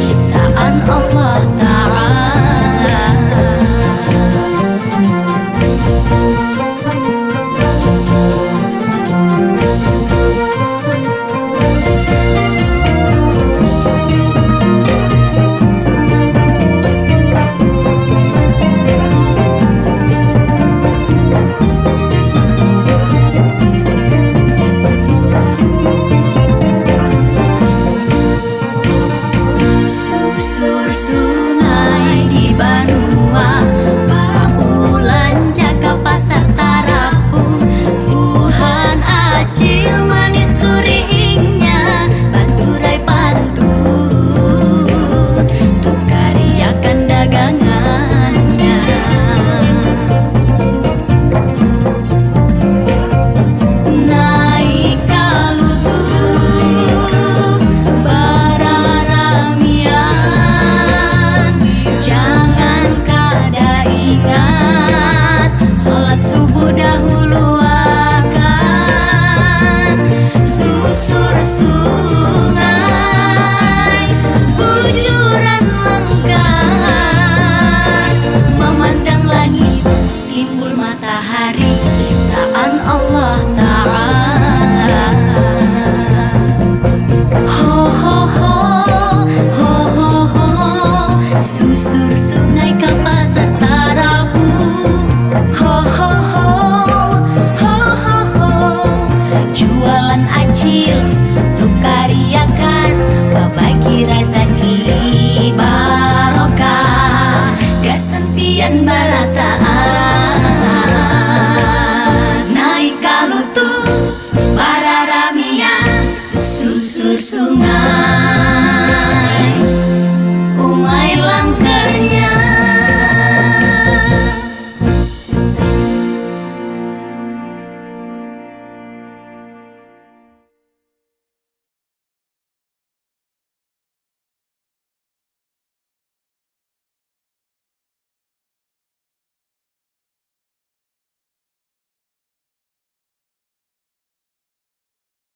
ciptaan Allah Ta'ala. Susur sungai di Banua, Paulan jaga pasar Tarapung, Wuhan acil manis gurihnya, Bandurai pantun untuk karyakan dagangannya. Naik kalutu sholat subuh dahulu akan susur sungai, bujuran lengkar, memandang langit timbul matahari, ciptaan Allah Ta'ala. Ho ho ho ho ho ho, susur sungai ke pasar Tarapung. Ho ho ho, ho ho ho, jualan acil tuh karyakan, babagi rezeki barokah, gasampian barataan. Naik kalutu para ramian, susur sungai.